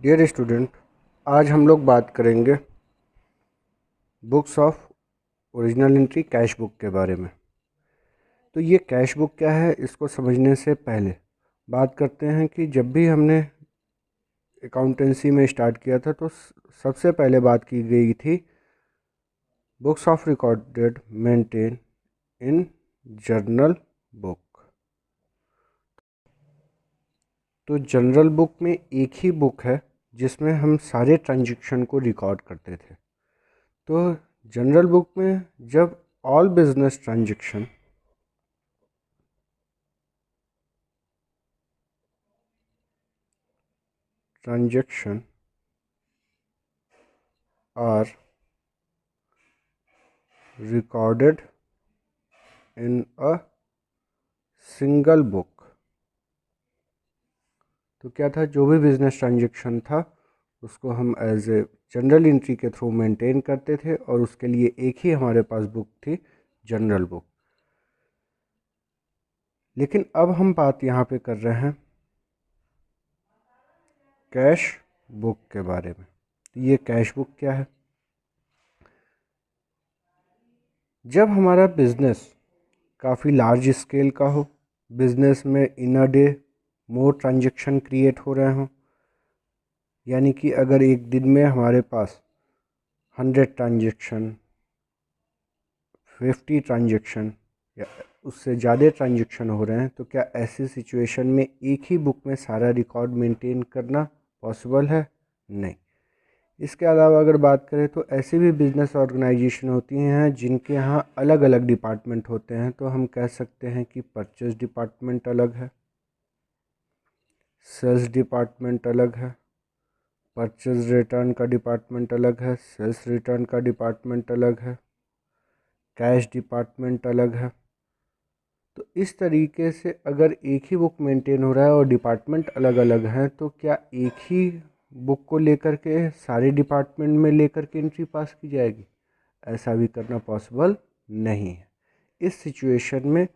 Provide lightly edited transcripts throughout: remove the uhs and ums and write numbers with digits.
Dear student, आज हम लोग बात करेंगे books of original entry cash book के बारे में। तो ये कैश बुक क्या है, इसको समझने से पहले बात करते हैं कि जब भी हमने अकाउंटेंसी में स्टार्ट किया था तो सबसे पहले बात की गई थी books of recorded maintain in journal book. तो जनरल बुक में एक ही बुक है जिसमें हम सारे ट्रांजैक्शन को रिकॉर्ड करते थे। तो जनरल बुक में जब all business transaction are recorded in a single book, तो क्या था, जो भी बिजनेस ट्रांजैक्शन था उसको हम एज ए जनरल एंट्री के थ्रू मेंटेन करते थे और उसके लिए एक ही हमारे पास बुक थी, जनरल बुक। लेकिन अब हम बात यहाँ पे कर रहे हैं कैश बुक के बारे में। तो ये कैश बुक क्या है? जब हमारा बिजनेस काफ़ी लार्ज स्केल का हो, बिजनेस में in a day more transaction create हो रहे हों, यानी कि अगर एक दिन में हमारे पास 100 ट्रांजैक्शन, 50 ट्रांजैक्शन या उससे ज़्यादा ट्रांजैक्शन हो रहे हैं, तो क्या ऐसी सिचुएशन में एक ही बुक में सारा रिकॉर्ड मेंटेन करना पॉसिबल है? नहीं। इसके अलावा अगर बात करें तो ऐसी भी बिजनेस ऑर्गेनाइजेशन होती हैं जिनके यहाँ अलग अलग डिपार्टमेंट होते हैं। तो हम कह सकते हैं कि परचेज डिपार्टमेंट अलग है, सेल्स डिपार्टमेंट अलग है, परचेज रिटर्न का डिपार्टमेंट अलग है, सेल्स रिटर्न का डिपार्टमेंट अलग है, कैश डिपार्टमेंट अलग है। तो इस तरीके से अगर एक ही बुक मेंटेन हो रहा है और डिपार्टमेंट अलग अलग हैं, तो क्या एक ही बुक को लेकर के सारे डिपार्टमेंट में लेकर के एंट्री पास की जाएगी? ऐसा भी करना पॉसिबल नहीं है। इस सिचुएशन में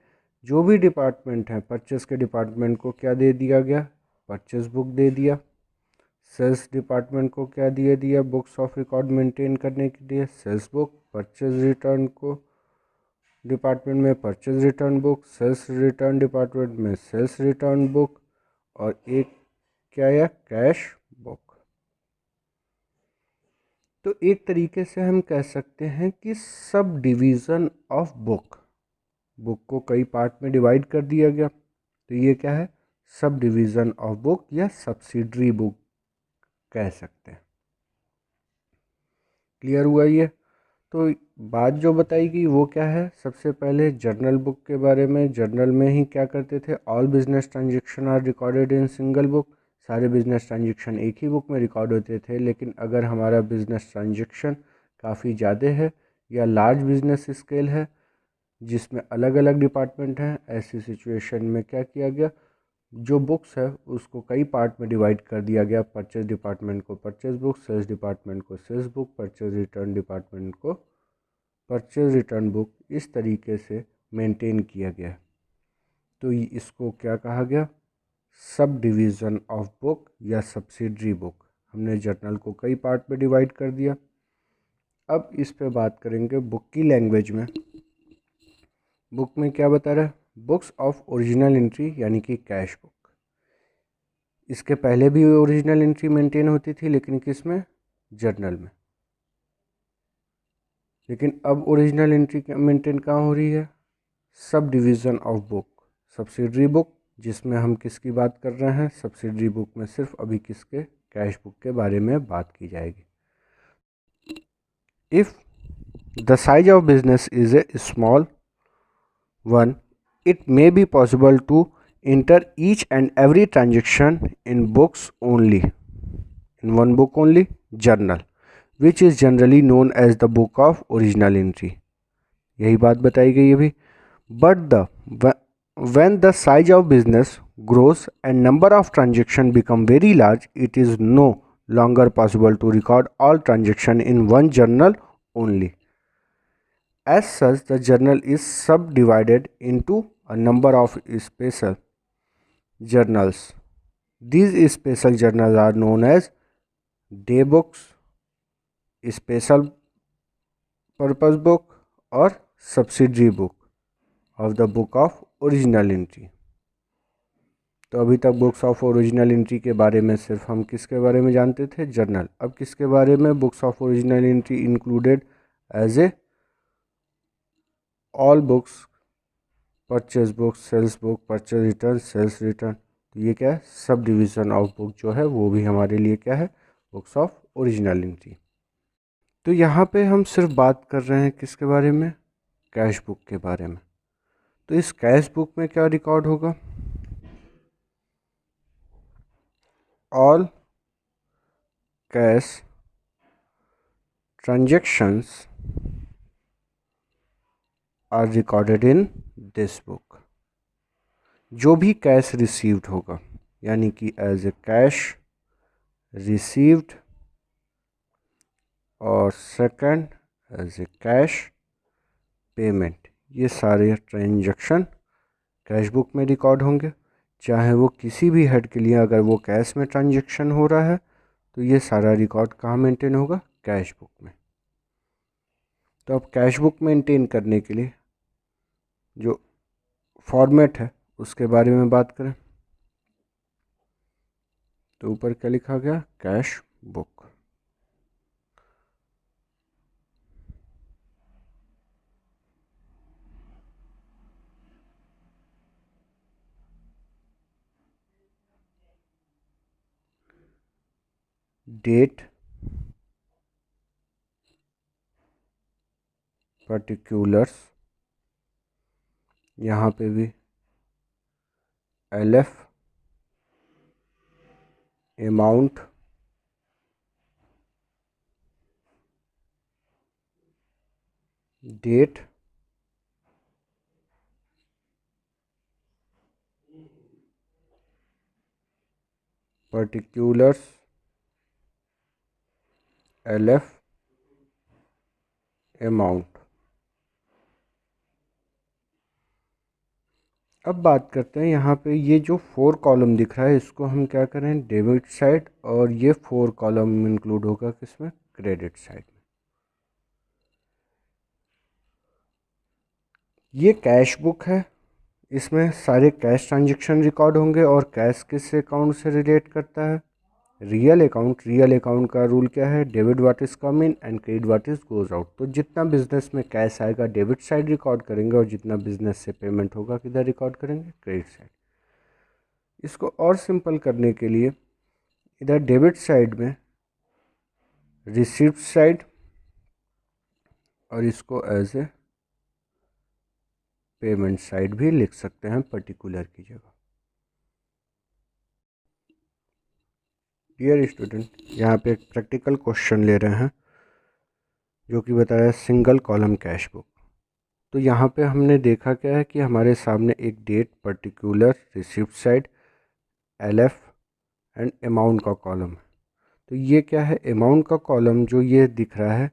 जो भी डिपार्टमेंट है, परचेस के डिपार्टमेंट को क्या दे दिया गया? परचेस बुक दे दिया। सेल्स डिपार्टमेंट को क्या दिया दिया? बुक्स ऑफ रिकॉर्ड मेंटेन करने के लिए सेल्स बुक। परचेज रिटर्न को डिपार्टमेंट में purchase return book, sales return department में सेल्स रिटर्न बुक, और एक क्या है, कैश बुक। तो एक तरीके से हम कह सकते हैं कि sub division of book, book को कई पार्ट में डिवाइड कर दिया गया। तो ये क्या है? सब डिवीज़न ऑफ बुक या सब्सिडरी बुक कह सकते हैं। क्लियर हुआ ये? तो बात जो बताई गई वो क्या है? सबसे पहले जर्नल बुक के बारे में। जर्नल में ही क्या करते थे? All business transaction are recorded in single book. सारे बिजनेस ट्रांजैक्शन एक ही बुक में रिकॉर्ड होते थे। लेकिन अगर हमारा बिजनेस ट्रांजैक्शन काफ़ी ज़्यादा है या लार्ज बिजनेस स्केल है जिसमें अलग अलग डिपार्टमेंट हैं, ऐसी सिचुएशन में क्या किया गया? जो बुक्स है उसको कई पार्ट में डिवाइड कर दिया गया। परचेज डिपार्टमेंट को परचेज बुक, सेल्स डिपार्टमेंट को sales book, purchase return department को परचेज रिटर्न बुक। इस तरीके से मेंटेन किया गया। तो इसको क्या कहा गया? सब डिवीज़न ऑफ बुक या सब्सिडरी बुक। हमने जर्नल को कई पार्ट में डिवाइड कर दिया। अब इस पे बात करेंगे बुक की लैंग्वेज में। बुक में क्या बता रहा है? बुक्स ऑफ ओरिजिनल एंट्री यानी कि कैश बुक। इसके पहले भी ओरिजिनल एंट्री मेंटेन होती थी, लेकिन किस में? जर्नल में। लेकिन अब ओरिजिनल एंट्री मेंटेन कहाँ हो रही है? Sub division of book, subsidiary book. जिसमें हम किसकी बात कर रहे हैं? सब्सिडरी बुक में सिर्फ अभी किसके? कैश बुक के बारे में बात की जाएगी। If the size of business is a small one, it may be possible to enter each and every transaction in books only, in one book only, journal, which is generally known as the book of original entry। यही बात बताई गई अभी। But when the size of business grows and number of transaction become very large, it is no longer possible to record all transaction in one journal only. As such, the journal is subdivided into a number of special journals. These special journals are known as day books, special purpose book और subsidiary book of the book of original entry. तो अभी तक books of original entry के बारे में सिर्फ हम किसके बारे में जानते थे, जर्नल। अब किसके बारे में, books of original entry included as a all books, purchase book, sales book, purchase return, sales return. तो ये क्या है, सब डिवीज़न ऑफ बुक जो है वो भी हमारे लिए क्या है, बुक्स ऑफ ओरिजिनल एंट्री। तो यहाँ पे हम सिर्फ बात कर रहे हैं किसके बारे में, कैश बुक के बारे में। तो इस कैश बुक में क्या रिकॉर्ड होगा, all cash transactions are recorded in this book. जो भी कैश रिसीव्ड होगा, यानी कि एज ए कैश रिसीव्ड और second as a cash payment, ये सारे ट्रांजैक्शन कैश बुक में रिकॉर्ड होंगे। चाहे वो किसी भी हेड के लिए अगर वो कैश में ट्रांजैक्शन हो रहा है तो ये सारा रिकॉर्ड कहाँ मेंटेन होगा, कैश बुक में। तो अब कैश बुक मेंटेन करने के लिए जो फॉर्मेट है उसके बारे में बात करें तो ऊपर क्या लिखा गया, कैश बुक। डेट, पर्टिकुलर्स, यहाँ पे भी LF, amount, date, particulars, LF, amount. अब बात करते हैं यहाँ पे ये जो 4 कॉलम दिख रहा है इसको हम क्या करें, डेबिट साइड, और ये 4 कॉलम इंक्लूड होगा किसमें, क्रेडिट साइड में। ये कैश बुक है, इसमें सारे कैश ट्रांजैक्शन रिकॉर्ड होंगे। और कैश किस अकाउंट से रिलेट करता है, रियल अकाउंट। रियल अकाउंट का रूल क्या है, debit what is come in and credit what is goes out. तो जितना बिजनेस में कैश आएगा डेबिट साइड रिकॉर्ड करेंगे और जितना बिजनेस से पेमेंट होगा किधर रिकॉर्ड करेंगे, क्रेडिट साइड। इसको और सिंपल करने के लिए इधर डेबिट साइड में रिसीप्ट साइड और इसको एज ए पेमेंट साइड भी लिख सकते हैं पर्टिकुलर की जगह। डियर स्टूडेंट, यहाँ पे एक प्रैक्टिकल क्वेश्चन ले रहे हैं जो कि बताया है सिंगल कॉलम कैश बुक। तो यहाँ पे हमने देखा क्या है कि हमारे सामने एक date, particular, receipt side, LF and amount का कॉलम है। तो ये क्या है, अमाउंट का कॉलम जो ये दिख रहा है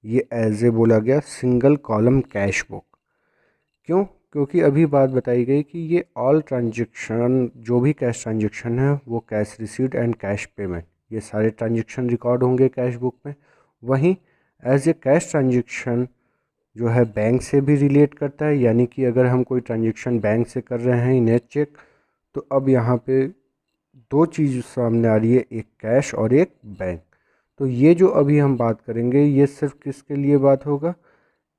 ये एज ए बोला गया सिंगल कॉलम कैश बुक। क्यों, क्योंकि अभी बात बताई गई कि ये ऑल ट्रांजैक्शन, जो भी कैश ट्रांजैक्शन है वो cash received and cash payment, ये सारे ट्रांजैक्शन रिकॉर्ड होंगे कैश बुक में। वहीं एज ए कैश ट्रांजैक्शन जो है बैंक से भी रिलेट करता है, यानी कि अगर हम कोई ट्रांजैक्शन बैंक से कर रहे हैं नेट चेक, तो अब यहाँ पे दो चीज़ सामने आ रही है, एक कैश और एक बैंक। तो ये जो अभी हम बात करेंगे ये सिर्फ किसके लिए बात होगा,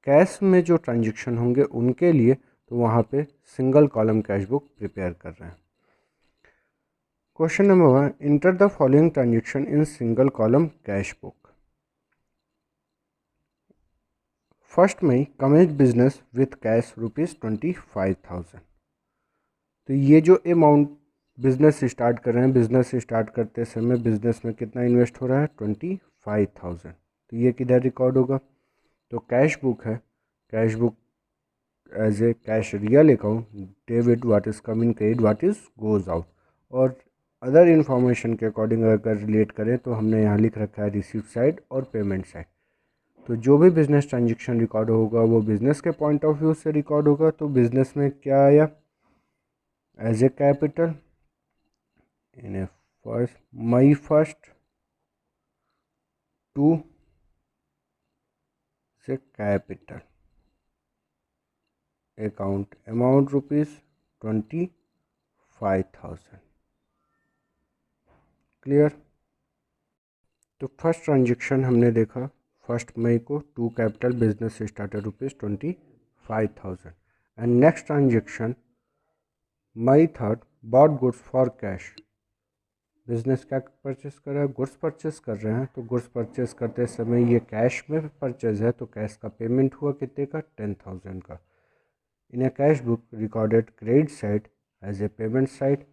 कैश में जो ट्रांजैक्शन होंगे उनके लिए। तो वहाँ पे single column cash book prepare कर रहे हैं। Question number 1, enter the following transaction in single column cash book. First May commence business with cash ₹25,000। तो ये जो अमाउंट बिजनेस स्टार्ट कर रहे हैं, बिजनेस स्टार्ट करते समय बिजनेस में कितना इन्वेस्ट हो रहा है, 25,000। तो ये किधर रिकॉर्ड होगा, तो कैश बुक है, cash book as a cash real account, debit what is come in, credit what is goes out. और अदर इन्फॉर्मेशन के अकॉर्डिंग अगर रिलेट करें तो हमने यहाँ लिख रखा है रिसीप्ट साइड और पेमेंट साइड। तो जो भी बिजनेस ट्रांजैक्शन रिकॉर्ड होगा वो बिजनेस के पॉइंट ऑफ व्यू से रिकॉर्ड होगा। तो बिजनेस में क्या आया, as a capital in a first May first to से कैपिटल अकाउंट अमाउंट ₹25,000। क्लियर। तो फर्स्ट ट्रांजेक्शन हमने देखा 1 मई को, to capital business starter ₹25,000। And next transaction May 3 bought goods for cash. Business क्या परचेस कर रहा है, गुड्स परचेस कर रहे हैं। तो गुड्स परचेस करते समय ये कैश में परचेज है, तो कैश का पेमेंट हुआ कितने का, 10,000 का। In a cash book recorded credit side as a payment side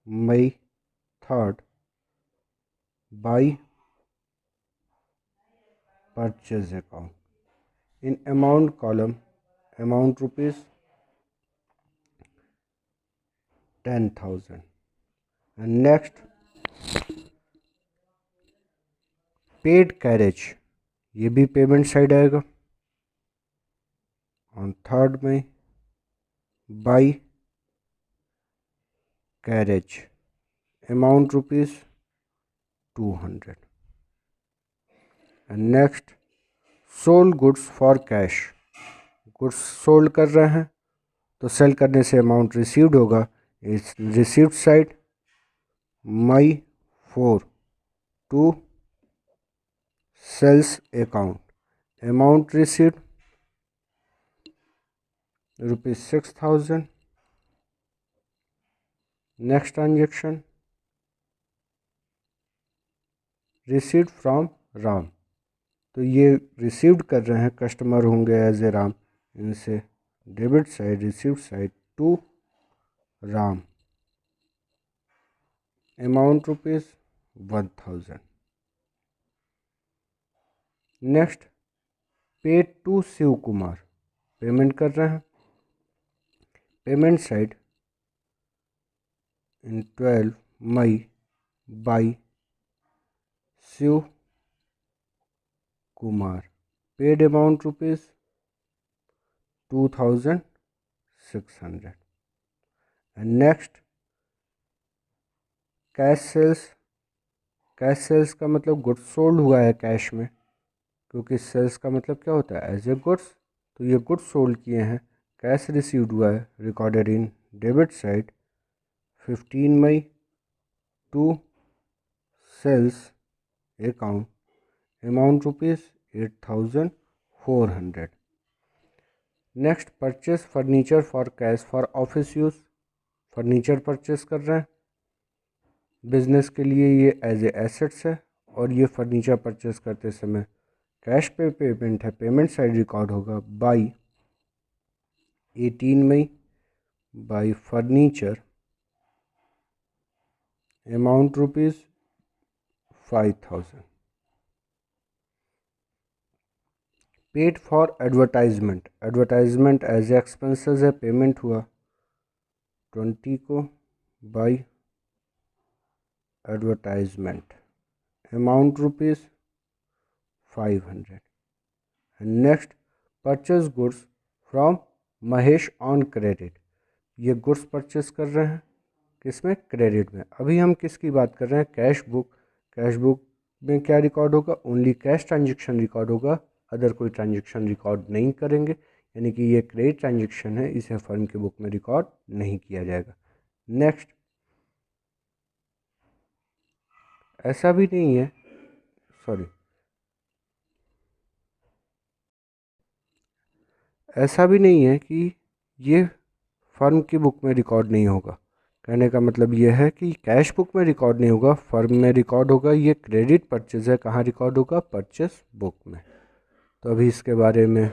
May 3 by purchase account. In amount column, amount ₹10,000. And next, paid carriage, ये भी पेमेंट साइड आएगा। On 3 May by carriage, amount ₹200. And next, sold goods for cash, goods sold कर रहे हैं तो cell करने से amount received होगा। इस received side May 4 to sales account, amount received ₹6,000। Next transaction received from Ram, तो ये रिसीव्ड कर रहे हैं, कस्टमर होंगे एज ए राम, इनसे debit side received side to Ram, amount ₹1,000। Next paid to Shiv Kumar, payment कर रहे हैं। Payment side in 12 May by Shiv Kumar, paid amount ₹2,600। And next cash sales, cash sales का मतलब गुड्स सोल्ड हुआ है कैश में, क्योंकि सेल्स का मतलब क्या होता है, एज ए गुड्स। तो ये गुड्स सोल्ड किए हैं, कैश रिसीव्ड हुआ है, रिकॉर्डेड इन डेबिट साइड 15 मई to sales account, amount ₹8,400। Next purchase furniture for cash for office use, furniture purchase कर रहे हैं बिजनेस के लिए, ये एज ए एसेट्स है। और ये फर्नीचर परचेस करते समय कैश पे पेमेंट है, पेमेंट साइड रिकॉर्ड होगा बाई 18 मई by furniture, amount ₹5,000। Paid for advertisement, advertisement as expenses है, पेमेंट हुआ 20 को by advertisement, amount ₹500। And next purchase goods from Mahesh on credit, ये गुड्स परचेस कर रहे हैं किसमें, क्रेडिट में। अभी हम किसकी बात कर रहे हैं, कैश बुक। कैश बुक में क्या रिकॉर्ड होगा, ओनली कैश ट्रांजेक्शन रिकॉर्ड होगा, अदर कोई ट्रांजेक्शन रिकॉर्ड नहीं करेंगे। यानी कि ये क्रेडिट ट्रांजेक्शन है, इसे फर्म की बुक में रिकॉर्ड नहीं किया जाएगा। नेक्स्ट ऐसा भी नहीं है, सॉरी, ऐसा भी नहीं है कि ये फर्म की बुक में रिकॉर्ड नहीं होगा। कहने का मतलब ये है कि कैश बुक में रिकॉर्ड नहीं होगा, फर्म में रिकॉर्ड होगा। ये क्रेडिट परचेज है, कहाँ रिकॉर्ड होगा, परचेस बुक में। तो अभी इसके बारे में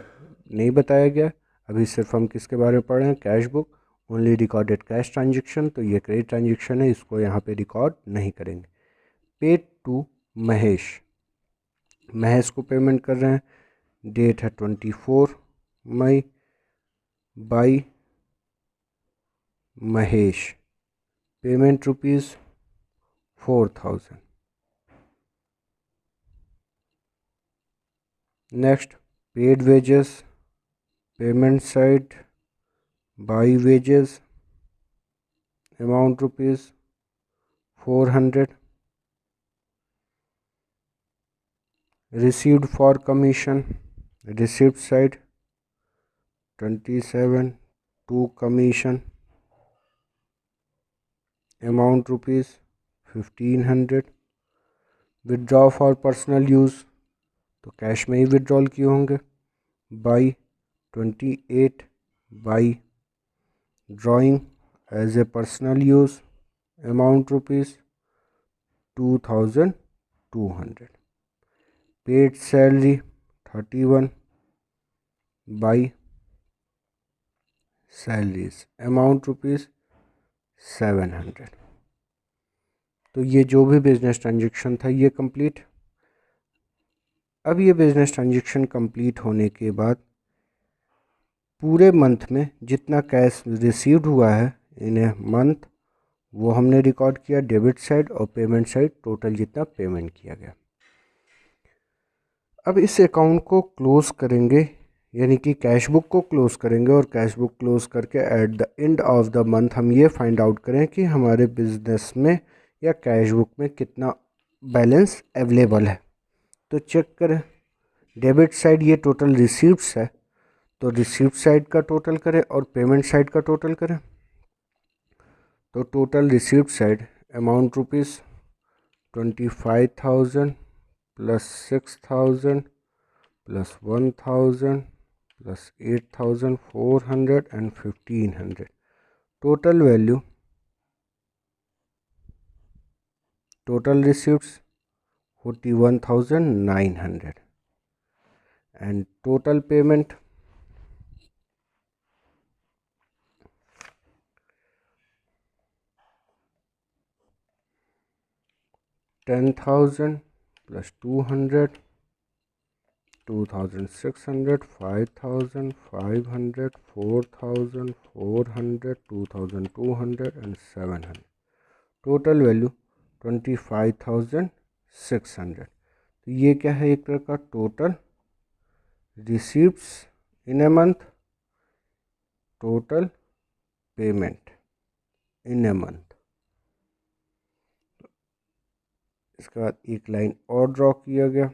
नहीं बताया गया, अभी सिर्फ हम किसके बारे में पढ़ रहे हैं, cash book, only recorded cash transaction. तो ये क्रेडिट ट्रांजेक्शन है, इसको यहाँ पे रिकॉर्ड नहीं करेंगे। पेड टू महेश, महेश को पेमेंट कर रहे हैं, डेट है 24 मई by Mahesh, payment ₹4,000। Next paid wages, payment side by wages, amount ₹400। Received for commission, receipt side 27, to commission amount rupees 1500, withdraw for personal use तो कैश में ही विदड्रॉल किए होंगे, by 28, by drawing as a personal use amount rupees 2200, paid salary 31, by salaries amount rupees 700। तो ये जो भी business transaction था ये कंप्लीट। अब ये बिजनेस ट्रांजेक्शन कंप्लीट होने के बाद पूरे मंथ में जितना कैश रिसीव्ड हुआ है इन ए मंथ वो हमने रिकॉर्ड किया डेबिट साइड, और पेमेंट साइड टोटल जितना पेमेंट किया गया। अब इस अकाउंट को क्लोज करेंगे, यानी कि कैश बुक को क्लोज करेंगे, और कैश बुक क्लोज करके eight the end of the month हम ये फाइंड आउट करें कि हमारे बिजनेस में या कैश बुक में कितना बैलेंस अवेलेबल है। तो चेक करें, डेबिट साइड ये टोटल रिसीप्ट्स है, तो रिसीप्ट साइड का टोटल करें और पेमेंट साइड का टोटल करें। तो total receipt side amount rupees 25,000 plus 6,000 plus 1,000 plus 8,400 and 1,500, total value, total receipts 41,900 and total payment 10,000 plus 200, 2,600, 5,000, 500, 4,000, 400, 2,200 and 700. Total value 25,600। तो ये क्या है, एक तरह का total receipts in a month, total payment in a month. इसके बाद एक लाइन और ड्रॉ किया गया,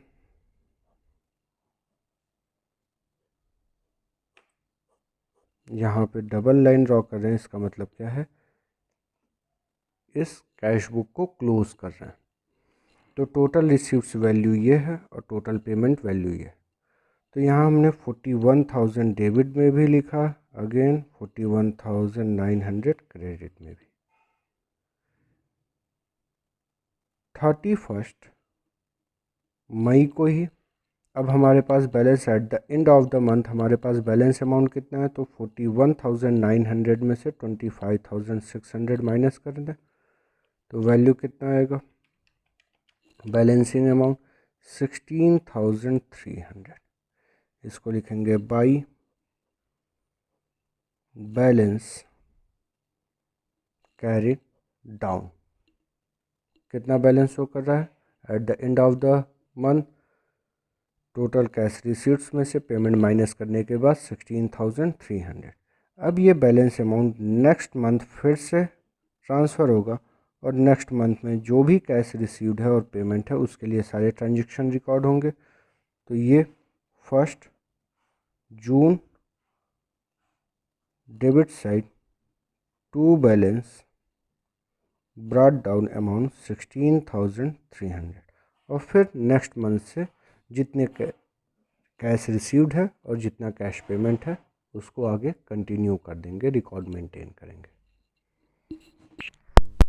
यहाँ पे डबल लाइन ड्रॉ कर रहे हैं, इसका मतलब क्या है, इस कैश बुक को क्लोज कर रहे हैं। तो टोटल रिसीप्ट्स वैल्यू ये है और टोटल पेमेंट वैल्यू ये है। तो यहाँ हमने 41,000 डेबिट में भी लिखा, अगेन 41,900 क्रेडिट में भी। 31 मई को ही अब हमारे पास balance at the end of the month, हमारे पास बैलेंस अमाउंट कितना है, तो 41,900 में से 25,600 माइनस कर दें, तो वैल्यू कितना आएगा, बैलेंसिंग अमाउंट 16,300। इसको लिखेंगे बाई बैलेंस कैरी डाउन। कितना बैलेंस शो कर रहा है eight the end of the month, total cash receipts में से पेमेंट माइनस करने के बाद 16,300। अब ये बैलेंस अमाउंट नेक्स्ट मंथ फिर से ट्रांसफ़र होगा, और नेक्स्ट मंथ में जो भी कैश रिसीव्ड है और पेमेंट है उसके लिए सारे ट्रांजेक्शन रिकॉर्ड होंगे। तो ये 1 जून debit side to balance brought down amount 16,300, और फिर नेक्स्ट मंथ से जितने कैश रिसीव्ड है और जितना कैश पेमेंट है उसको आगे कंटिन्यू कर देंगे, रिकॉर्ड मेंटेन करेंगे।